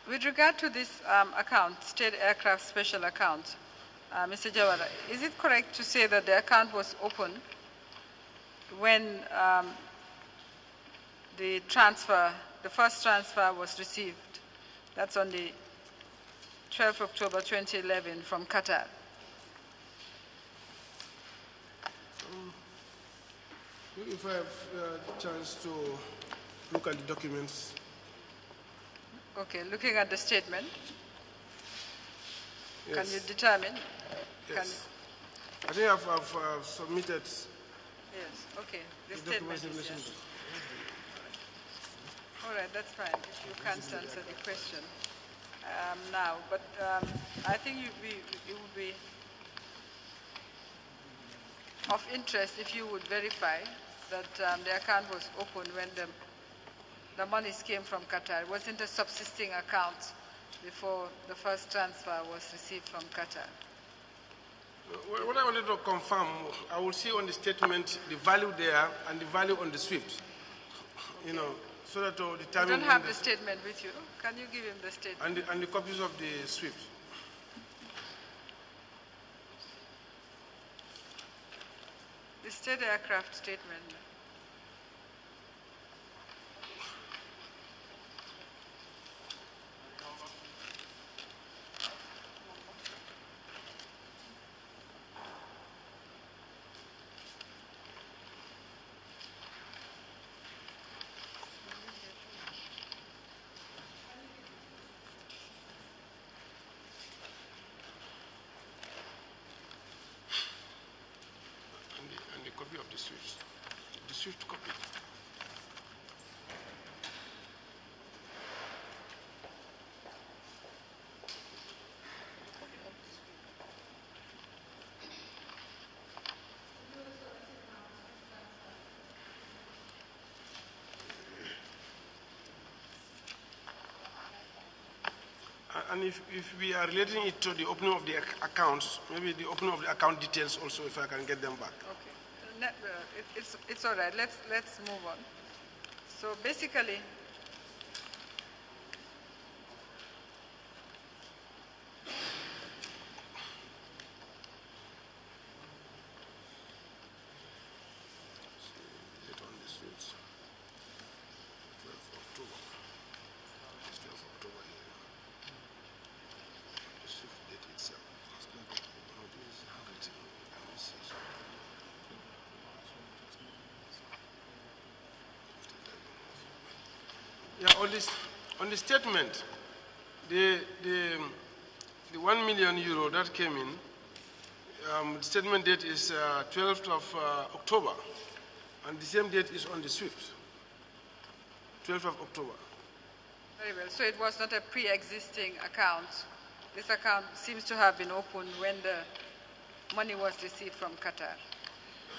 With regard to this account, state aircraft special account, Mr. Jawara, is it correct to say that the account was opened when the first transfer was received? That's on the 12th October 2011 from Qatar. If I have a chance to look at the documents. Okay, looking at the statement, Yes. can you determine? Yes. I think I've submitted. Yes, okay. The The statement documents in is relation yes. to- All right, that's fine, if you can't answer the question now. But I think it would be of interest if you would verify that the account was opened when the monies came from Qatar. It wasn't a subsisting account before the first transfer was received from Qatar. What I wanted to confirm, I will see on the statement the value there and the value on the SWIFT. You know, so that to You determine. don't have the statement with you. Can you give him the statement? And the copies of the SWIFT. The state aircraft statement. And the copy of the SWIFT. The SWIFT copy. And if we are relating it to the opening of the accounts, maybe the opening of the account details also, if I can get them back. Okay. It's all right. Let's move on. So basically, Date on the SWIFT. 12th October. It's 12th October here. The SWIFT date itself. No, this is handwritten. Let me see. Yeah, on the statement, the 1 million euro that came in, the statement date is 12th of October, and the same date is on the SWIFT, 12th of October. very well. So it was not a pre-existing account. This account seems to have been opened when the money was received from Qatar.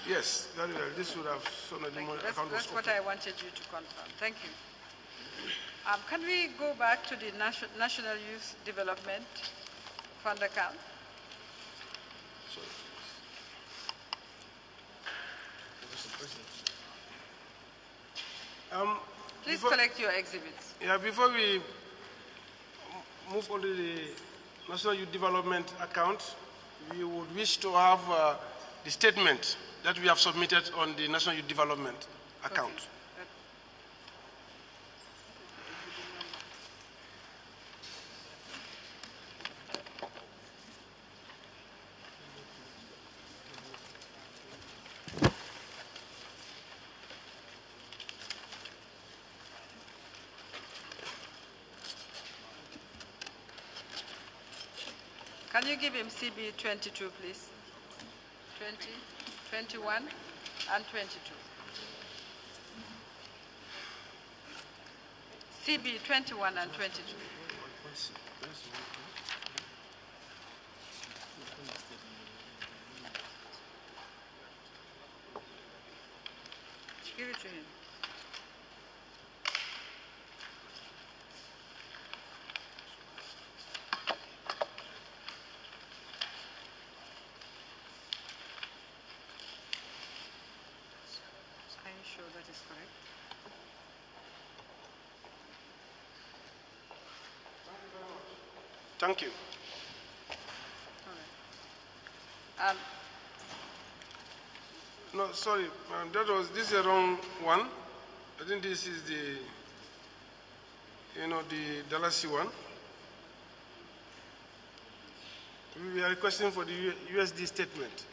Yes, very well. This would have shown that the Thank you. account was That's what open. I wanted you to confirm. Thank you. Can we go back to the National Youth Development Fund account? Sorry. Please collect your exhibits. Yeah, before we move on to the National Youth Development account, we would wish to have the statement that we have submitted on the National Youth Development account. Okay. Can you give him CB 22, please? 20, 21, and 22. CB 21 and 22. Give it to him. Are you sure that is correct? Thank you. No, sorry, this is the wrong one. I think this is the, the Dalasi one. We are requesting for the USD statement.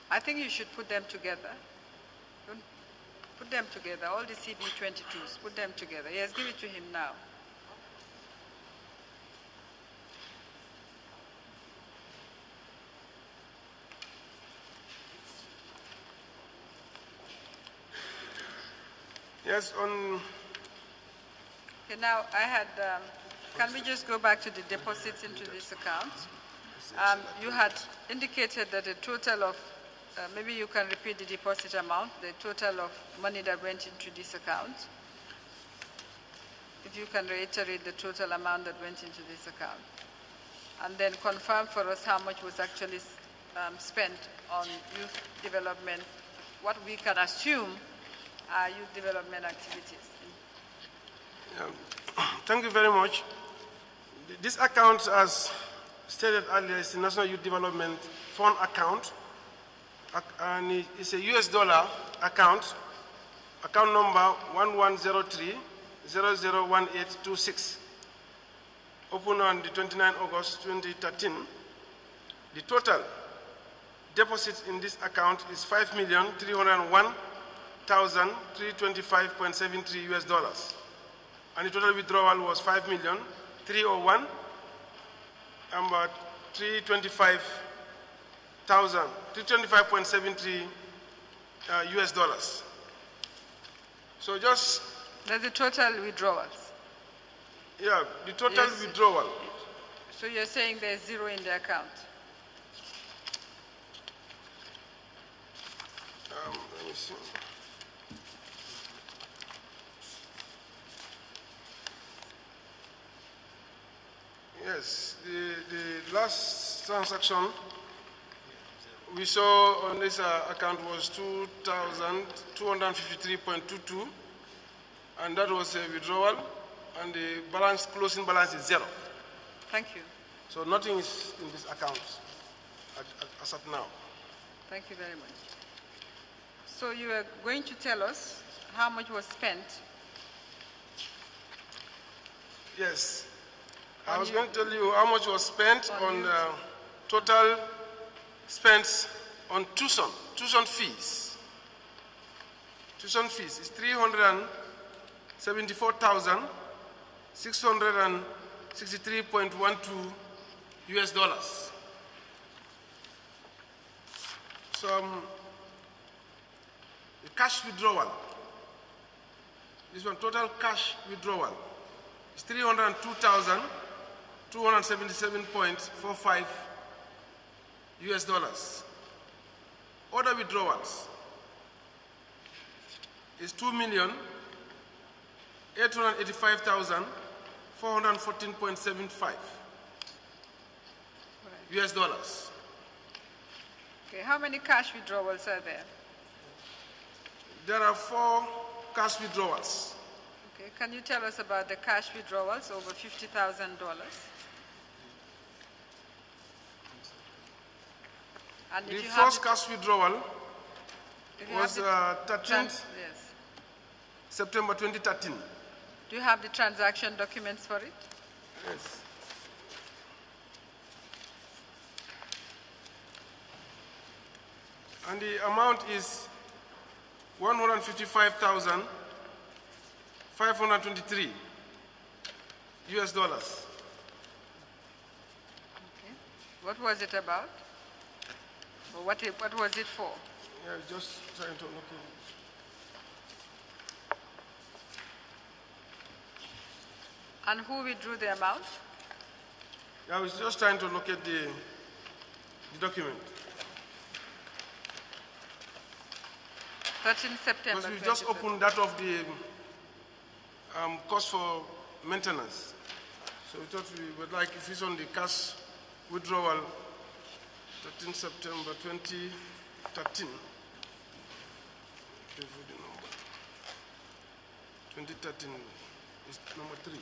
I think you should put them together. Don't put them together, all the CB22s, put them together. Yes, give it to him now. Yes, on... Okay, now I had, can we just go back to the deposits into this account? You had indicated that a total of, maybe you can repeat the deposit amount, the total of money that went into this account. If you can reiterate the total amount that went into this account. And then confirm for us how much was actually spent on youth development, what we can assume are youth development activities. Thank you very much. This account, as stated earlier, is the National Youth Development Fund account, and it's a US dollar account number 1103-001826, opened on the 29th August 2013. The total deposit in this account is $5,301,325.73 US dollars, and the total withdrawal was $5,301,325.73 US dollars. So just... That's the total withdrawals? Yeah, the total withdrawal. So you're saying there's zero in the account? Let me see. Yes, the last transaction we saw on this account was 2,253.22, and that was a withdrawal, and the closing balance is zero. Thank you. So nothing is in this account as of now. Thank you very much. So you are going to tell us how much was spent? Yes. I was going to tell you how much was spent on total spent on tuition fees. Tuition fees is $374,663.12 US dollars. So the cash withdrawal, this one total cash withdrawal is $302,277.45 US dollars. Other withdrawals is $2,885,414.75 US dollars. Okay, how many cash withdrawals are there? There are 4 cash withdrawals. Okay, can you tell us about the cash withdrawals over $50,000? And the first cash withdrawal was 13th September 2013. Do you have the transaction documents for it? Yes. And the amount is 155,523 US dollars. Okay. What was it about? Or what was it for? Yeah, just trying to look at it. And who withdrew the amount? Yeah, I was just trying to look at the document. 13 September. Because we just opened that of the cost for maintenance. So we thought we would like, if it's on the cash withdrawal, 13 September 2013. 2013. Give you the number. 2013 is number 3.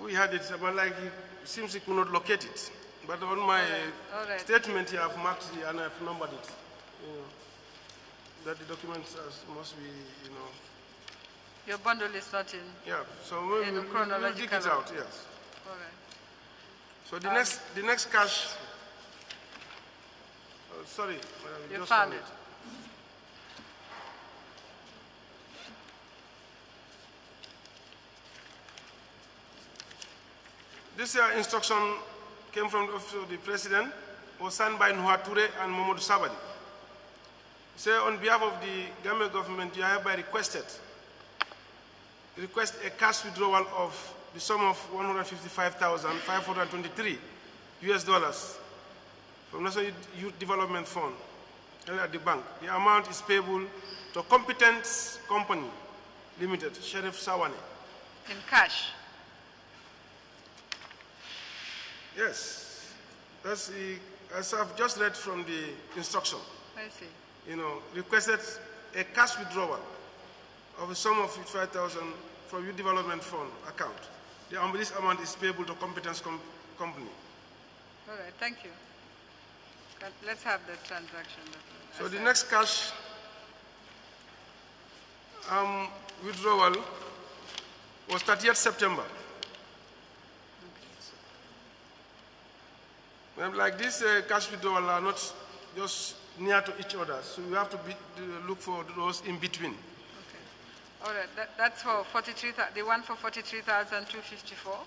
We had it, but like it seems he could not locate it. But on my All right. statement here, I've marked it and I've numbered it. You know, that the documents must be, you know. Your bundle is not in. Yeah. So In we'll dig chronological it out. Yes. All right. So the next cash. Oh, sorry, madam, we You just found it. This instruction came from the office of the president, was signed by Nuha Toure and Mamadou Sabali. Say, on behalf of the Gambia government, you are hereby request a cash withdrawal of the sum of $155,523 from National Youth Development Fund held at the bank. The amount is payable to Competence Company Limited, Sheriff Sawane. In cash. Yes, that's as I've just read from the instruction. I see. You know, requested a cash withdrawal of a sum of 55,000 from Youth Development Fund account. This amount is payable to Competence Company. All right, thank you. Let's have the transaction. So the next cash withdrawal was 30th September. Like this cash withdrawal are not just near to each other, so you have to look for those in between. Okay. All right, that's for 43,000. The one for 43,254.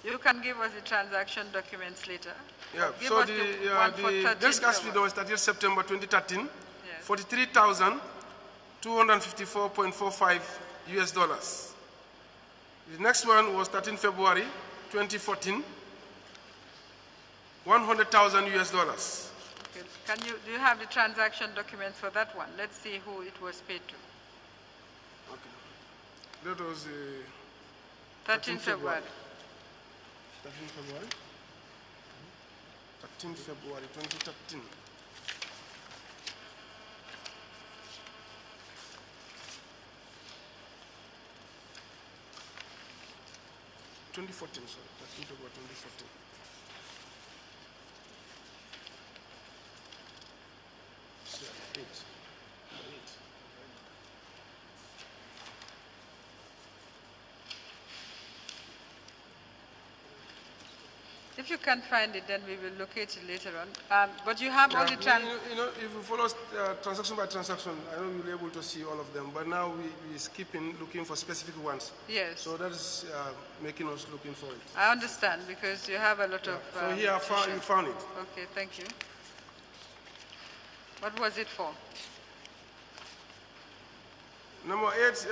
You can give us the transaction documents later. Yeah. Give So us the one for next cash 13th withdrawal was 30th September 2013. Yes. $43,254.45. The next one was 13 February 2014. $100,000. Okay. Do you have the transaction documents for that one? Let's see who it was paid to. Okay. That was 13 February. 13 February? 13 February 2013. Sorry, 13 February 2014. If you can't find it, then we will locate it later on. But you have all the if you follow transaction by transaction, I know you'll be able to see all of them. But now we're skipping, looking for specific ones. Yes. So that is making us looking for it. I understand because you have a lot of. So here you found it. Okay, thank you. What was it for? Number 8,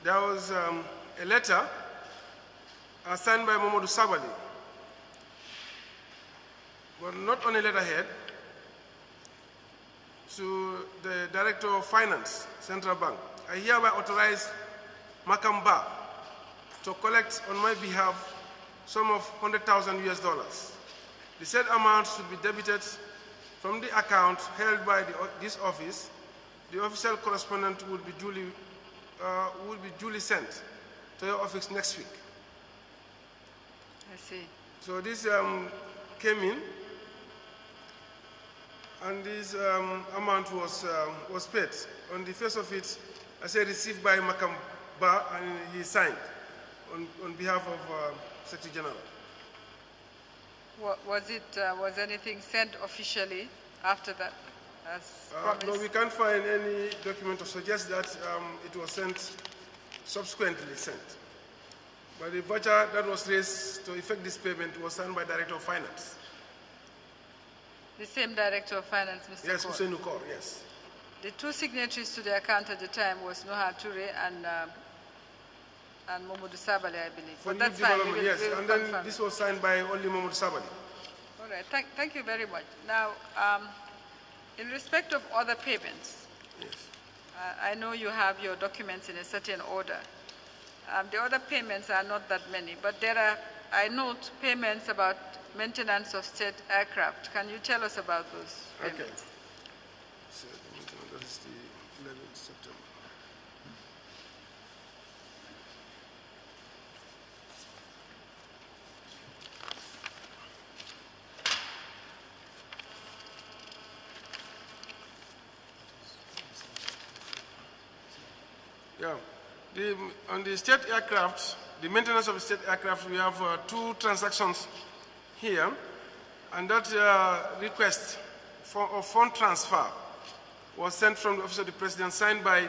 there was a letter signed by Mamadou Sabali, but not on a letterhead, to the Director of Finance, Central Bank. I hereby authorize Makamba to collect on my behalf sum of $100,000. The said amount should be debited from the account held by this office. The official correspondent will be duly sent to your office next week. I see. So this came in, and this amount was paid. On the face of it, I said received by Makamba, and he signed on behalf of Secretary General. Was anything sent officially after that, as promised? No, we can't find any document to suggest that it was sent, subsequently sent. But the voucher that was raised to effect this payment was signed by Director of Finance. The same Director of Finance, Mr. Yes, Kaur. Hussein Ukor, yes. The two signatories to the account at the time was Nuha Toure and Mamadou Sabali, I believe. For But that's youth fine. development, yes. we will And then confirm. this was signed by only Mamadou Sabali. All All right, thank you very much. Now, in respect of other payments, Yes. I know you have your documents in a certain order. The other payments are not that many, but there are, I note, payments about maintenance of state aircraft. Can you tell us about those payments? Okay. So that is the 11th September. Yeah. On the state aircraft, the maintenance of the state aircraft, we have two transactions here, and that request of fund transfer was sent from the Office of the President, signed by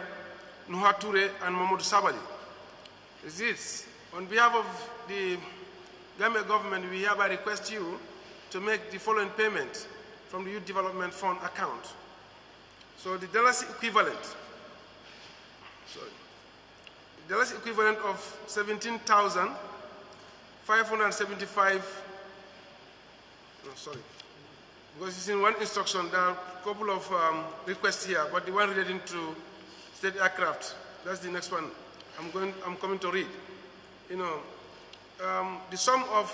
Nuha Toure and Mamadou Sabali. This, on behalf of the Gambia government, we hereby request you to make the following payment from the Youth Development Fund account. So the dollars equivalent, the dollars equivalent of 17,575. No, sorry, because it's in one instruction. There are a couple of requests here, but the one relating to state aircraft, that's the next one I'm coming to read. You know, the sum of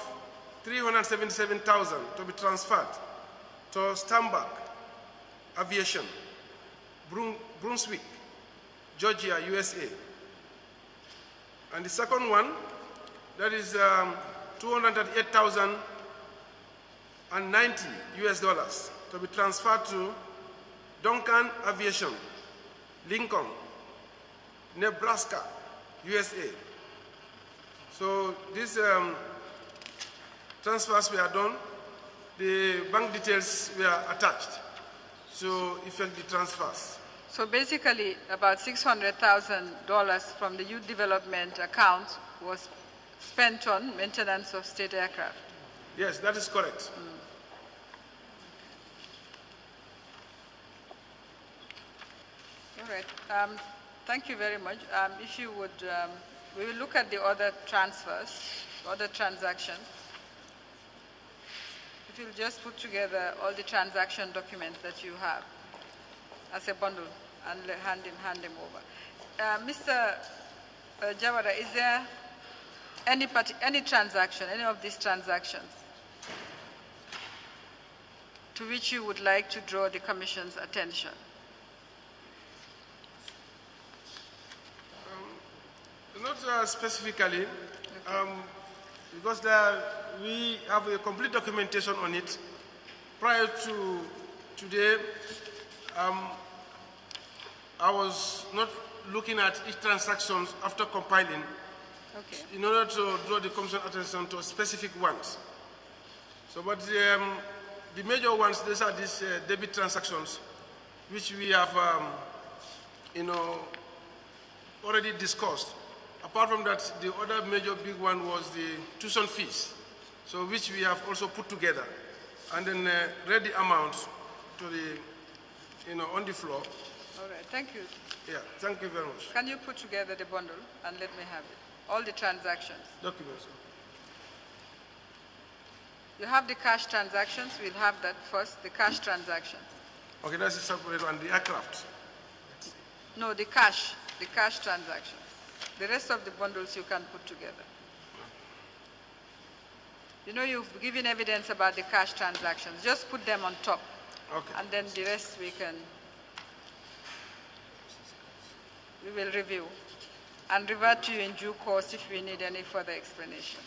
377,000 to be transferred to Stambach Aviation, Brunswick, Georgia, USA. And the second one, that is 238,090 US dollars to be transferred to Duncan Aviation, Lincoln, Nebraska, USA. So these transfers were done, the bank details were attached to effect the transfers. So basically, about $600,000 from the youth development account was spent on maintenance of state aircraft. Yes, that is correct. All right. Thank you very much. If you would, we will look at the other transfers, other transactions. If you'll just put together all the transaction documents that you have as a bundle and hand them over. Mr. Jawara, is there any transaction, any of these transactions, to which you would like to draw the Commission's attention? Not specifically, because we have a complete documentation on it. Prior to today, I was not looking at each transaction after compiling, in order to draw the Commission attention to specific ones. So, but the major ones, these are these debit transactions, which we have, already discussed. Apart from that, the other major big one was the tuition fees, so which we have also put together, and then read the amount to the, on the floor. All right, thank you. Yeah, thank you very much. Can you put together the bundle and let me have it? All the transactions. Documents. You have the cash transactions. We'll have that first, the cash transactions. Okay, that's a separate one, the aircraft. No, the cash transactions. The rest of the bundles you can put together. You know, you've given evidence about the cash transactions. Just put them on top. Okay. And then the rest we will review and revert to you in due course if we need any further explanation.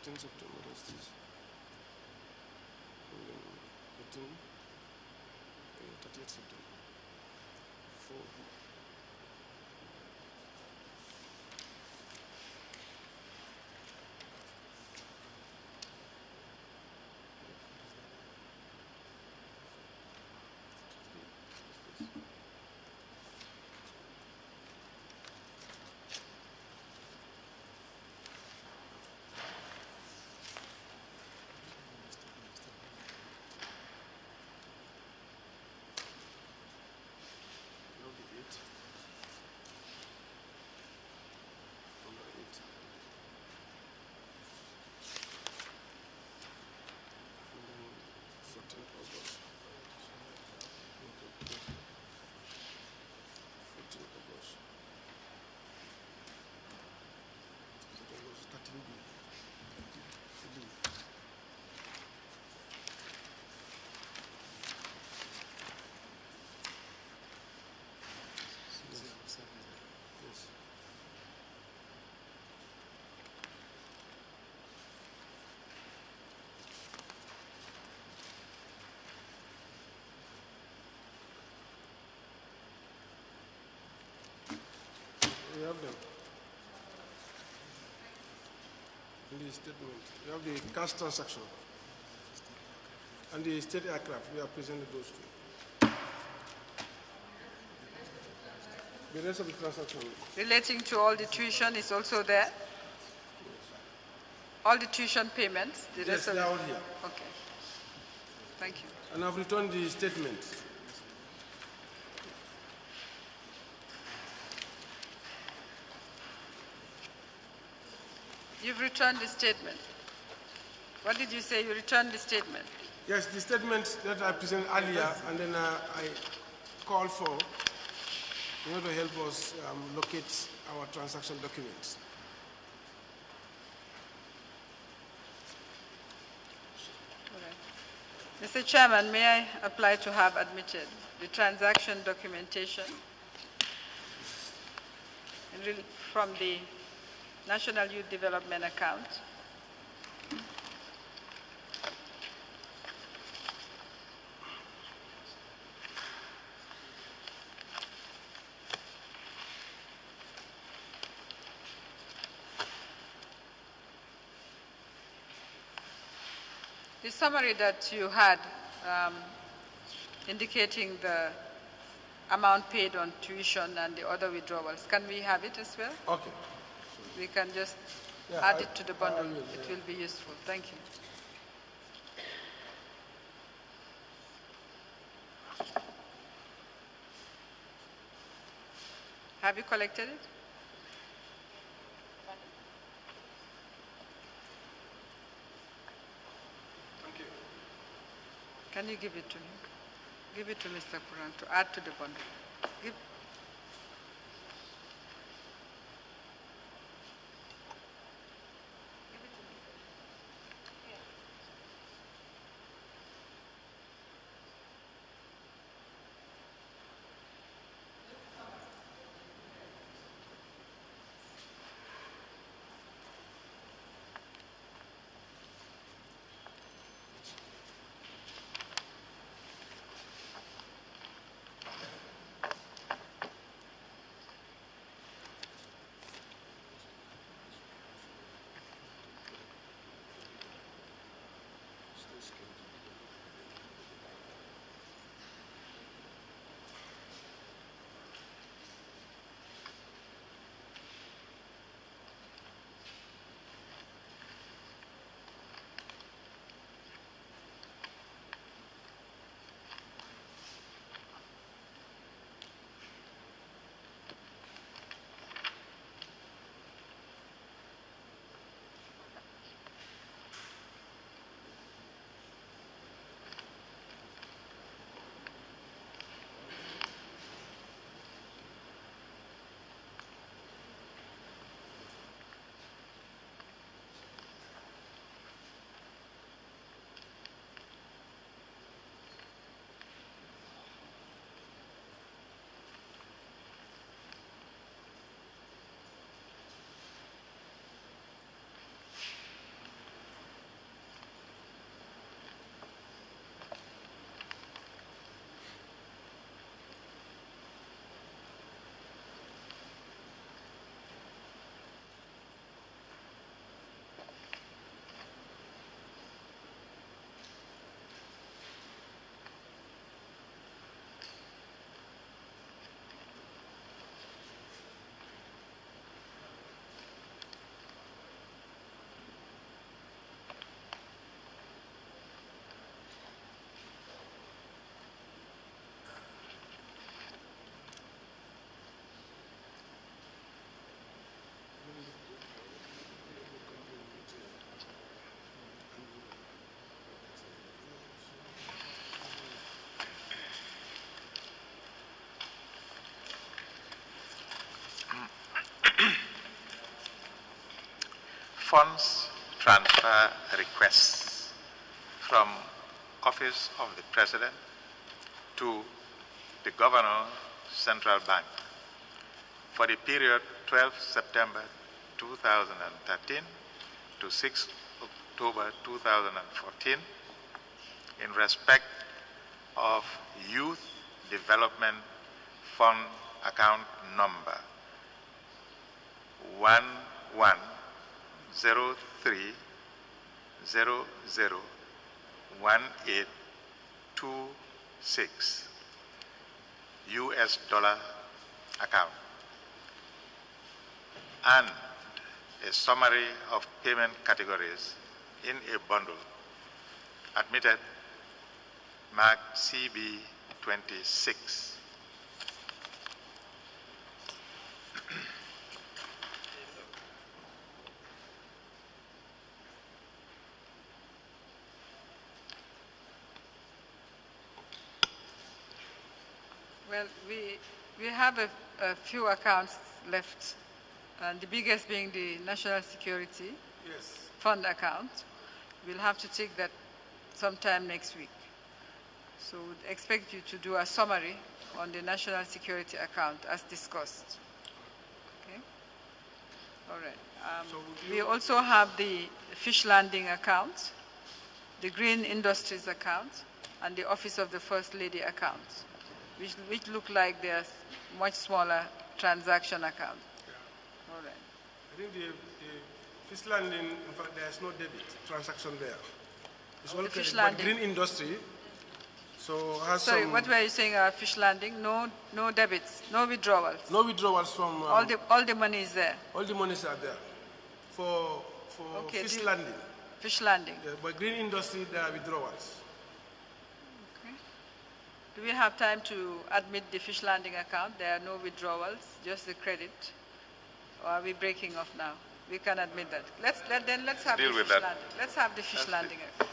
15 September, that's this. And then 18, 30th September. 4B. We have them. In the statement, we have the cash transaction and the state aircraft. We have presented those two. The rest of the transaction. Relating to all the tuition is also there? All the tuition payments? The Yes, rest of they are it? all here. Okay. Thank you. And I've returned the statement. You've returned the statement. What did you say? You returned the statement. Yes, the statement that I presented earlier, and then I called for in order to help us locate our transaction documents. All right. Mr. Chairman, may I apply to have admitted the transaction documentation from the National Youth Development account? The summary that you had indicating the amount paid on tuition and the other withdrawals, can we have it as well? Okay. We can just Yeah, add it to the bundle. will, It will be useful. Thank you. Have you collected it? Thank you. Can you give it to him? Give it to Mr. Puran to add to the bundle. Give. funds transfer requests from Office of the President to the Governor, Central Bank for the period 12 September 2013 to 6 October 2014 in respect of Youth Development Fund account number 1103001826 US dollar account, and a summary of payment categories in a bundle admitted mark CB 26. Well, we have a few accounts left, and the biggest being the National Security Fund account. We'll have to take that sometime next week. So we'd expect you to do a summary on the National Security account as discussed. Okay? All right. We also have the Fish Landing account, the Green Industries account, and the Office of the First Lady account, which look like they're much smaller transaction account. Yeah. All right. I think the fish landing, in fact, there's no debit transaction there. It's all credit, but green industry, so has Sorry, some... what were you saying, fish landing? No debits, no withdrawals? No withdrawals from... all the money is there? All the monies are there for Okay, fish landing. Fish landing. Yeah, but green industry, there are withdrawals. Do we have time to admit the fish landing account? There are no withdrawals, just the credit. Or are we breaking off now? We can admit that. Let's have Deal the with fish that. landing. Let's have the fish landing account.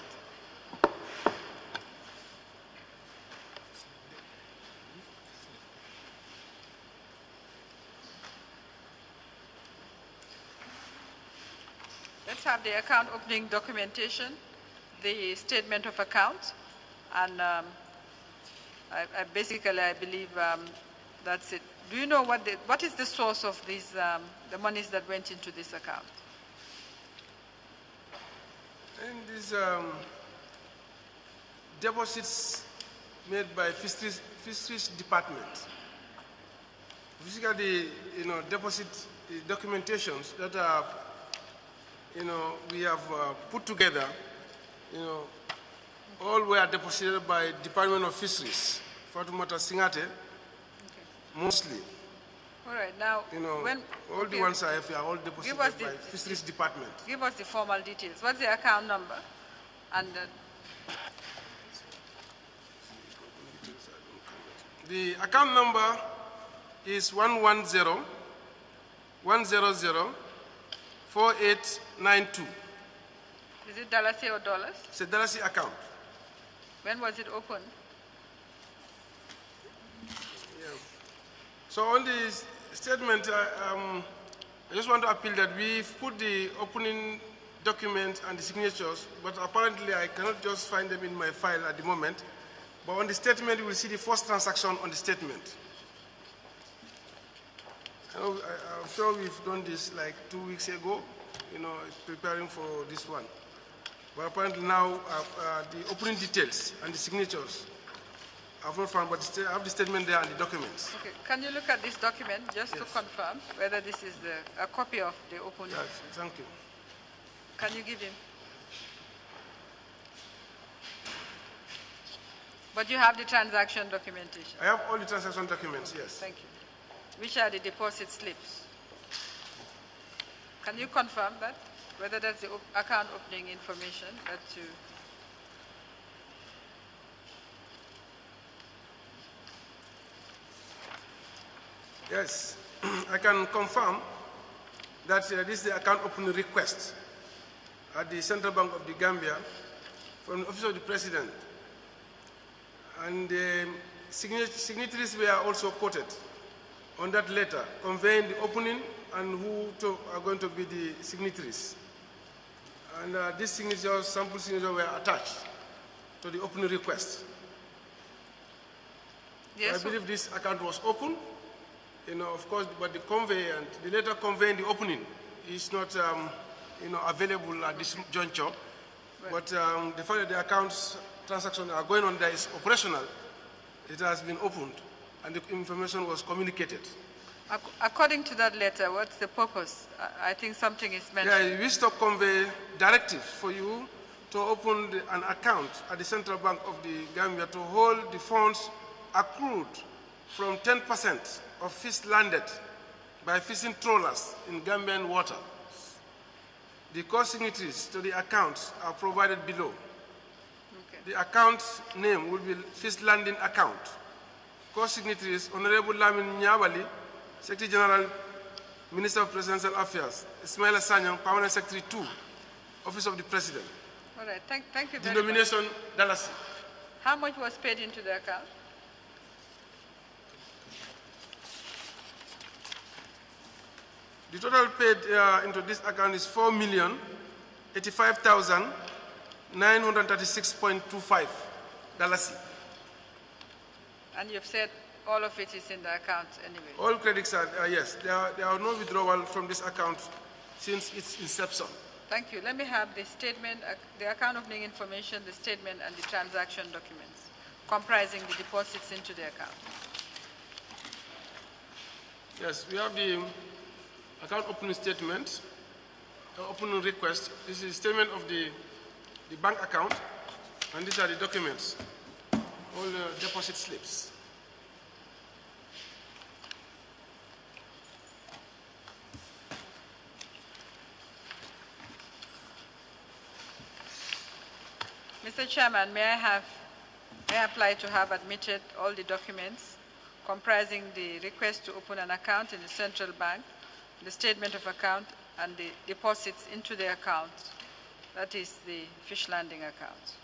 Let's have the account opening documentation, the statement of account, and I believe that's it. Do you know what is the source of these, the monies that went into this account? And these deposits made by Fisheries Department. Basically, deposit documentations that are, we have put together, all were deposited by Department of Fisheries, Fatoumata Singate, mostly. All right, now, all the ones I have are all deposited by Fisheries Department. Give us the formal details. What's the account number? And the account number is 110-100-4892. Is it Dalasi or dollars? It's a Dalasi account. When was it opened? Yeah. So on the statement, I just want to appeal that we've put the opening document and the signatures, but apparently I cannot just find them in my file at the moment. But on the statement, you will see the first transaction on the statement. I'm sure we've done this like 2 weeks ago, preparing for this one. But apparently now, the opening details and the signatures I've not found, but I have the statement there and the documents. Okay, can you look at this document just to confirm whether this is a copy of the opening? Yes, thank you. Can you give him? But you have the transaction documentation? I have all the transaction documents, yes. Thank you. Which are the deposit slips? Can you confirm that? Whether that's the account opening information that you... Yes, I can confirm that this is the account opening request at the Central Bank of the Gambia from the Office of the President. And the signatories were also quoted on that letter, conveying the opening and who are going to be the signatories. And these signatures, sample signatures were attached to the opening request. Yes. I believe this account was open, of course, but the conveyant, the letter conveying the opening is not, available at this juncture. Right. But the fact that the accounts transactions are going on there is operational. It has been opened, and the information was communicated. According to that letter, what's the purpose? I think something is mentioned. Yeah, we wish to convey directive for you to open an account at the Central Bank of the Gambia to hold the funds accrued from 10% of fish landed by fishing trawlers in Gambian water. The co-signatories to the accounts are provided below. Okay. The account name will be Fish Landing Account. Co-signatories, Honorable Lamin Nyabali, Secretary General, Minister of Presidential Affairs, Ismaila Sanyang, Permanent Secretary 2, Office of the President. All right, thank you very much. Denomination, Dallas. How much was paid into the account? The total paid into this account is $4,085,936.25. And you've said all of it is in the account anyway. All credits are, yes, there are no withdrawal from this account since its inception. Thank you. Let me have the statement, the account opening information, the statement, and the transaction documents comprising the deposits into the account. Yes, we have the account opening statement, opening request. This is a statement of the bank account, and these are the documents, all the deposit slips. Mr. Chairman, may I apply to have admitted all the documents comprising the request to open an account in the central bank, the statement of account, and the deposits into the account, that is the fish landing account.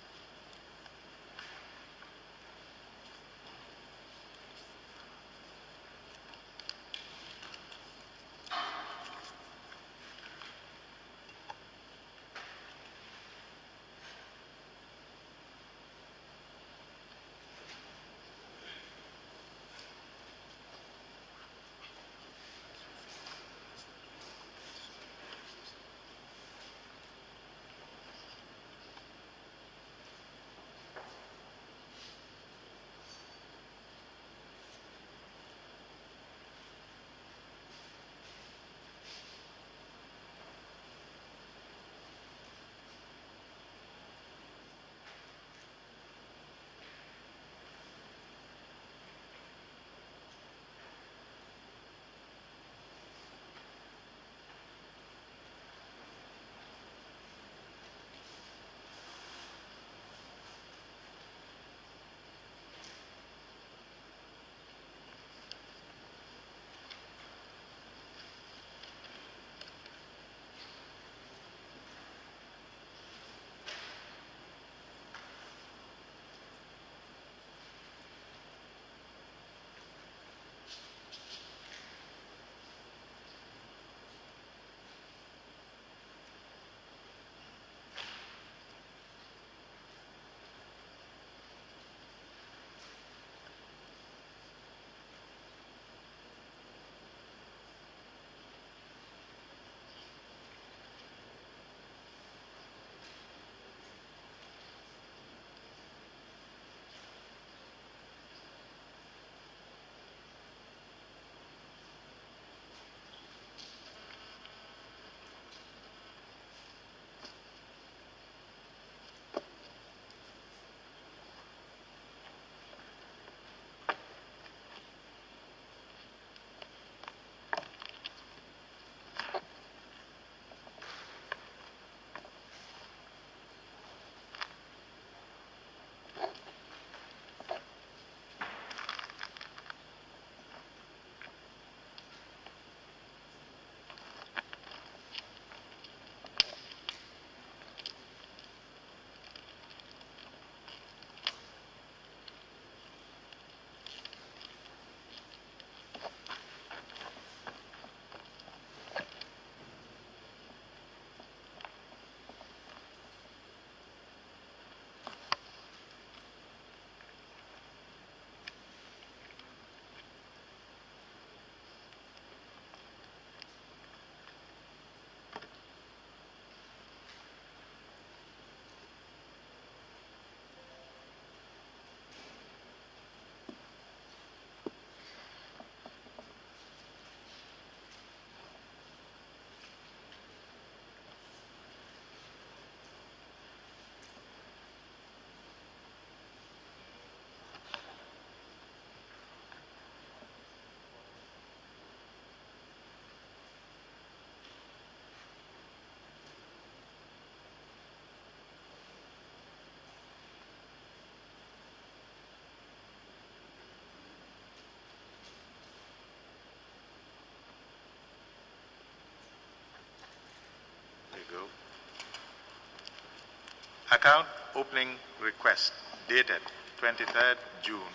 Account opening request dated 23rd June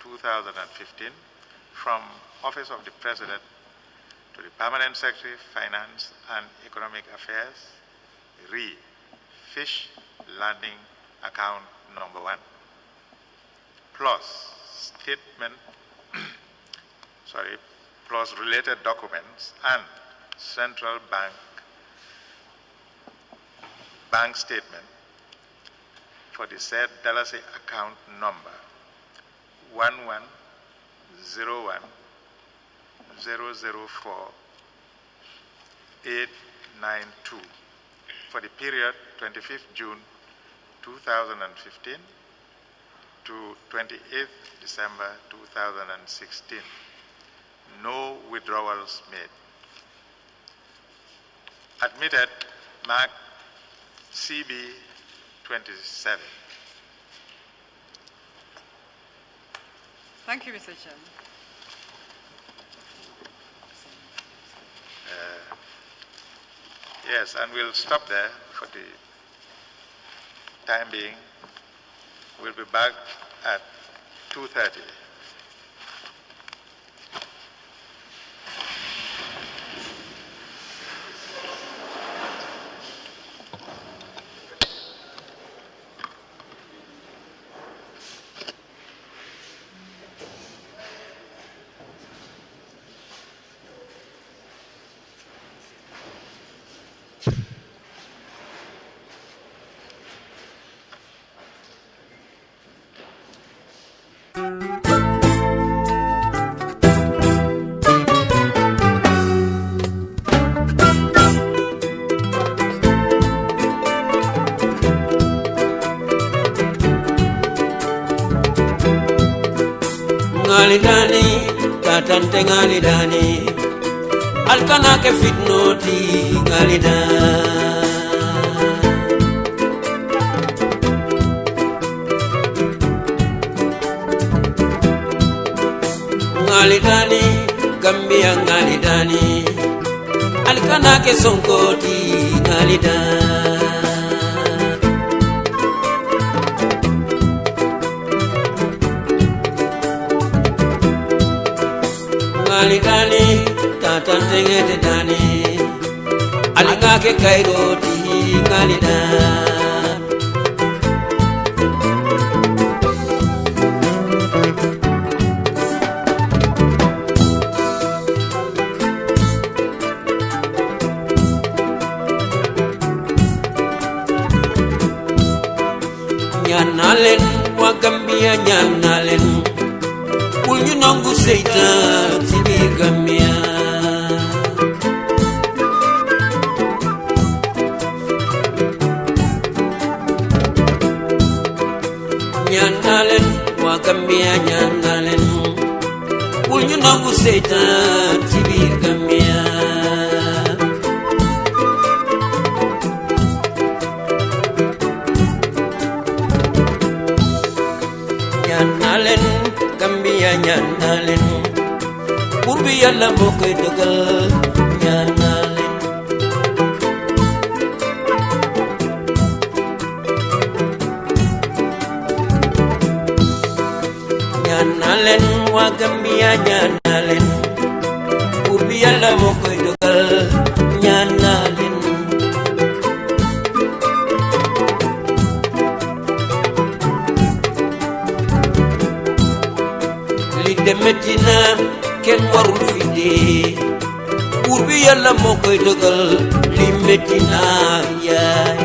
2015 from Office of the President to the Permanent Secretary, Finance and Economic Affairs, re Fish Landing Account number 1, plus statement, plus related documents and central bank statement for the said Dallas account number 1101004892 for the period 25th June 2015 to 28th December 2016. No withdrawals made. Admitted, mark CB 27. Thank you, Mr. Chairman. Yes, and we'll stop there for the time being. We'll be back at 2:30. Ngalidani, tatante ngalidani, alkana ke fitnoti ngalidani. Ngalidani, Gambia ngalidani, alkana ke sonkoti ngalidani. Ngalidani, tatante ngete dani, alinga ke kairoti ngalidani. Nyanalen wa Gambia nyanalen, pul ñu nangu seytaan ci biir Gambia. Nyanalen wa Gambia nyanalen, pul ñu nangu seytaan ci biir Gambia. Nyanalen Gambia nyanalen, buur bi Yàlla moo koy dogal nyanalen. Nyanalen wa Gambia nyanalen, buur bi Yàlla moo koy dogal nyanalen. Demetina kenn warul fi dee, buur bi Yàlla moo koy dogal li metti na yaay.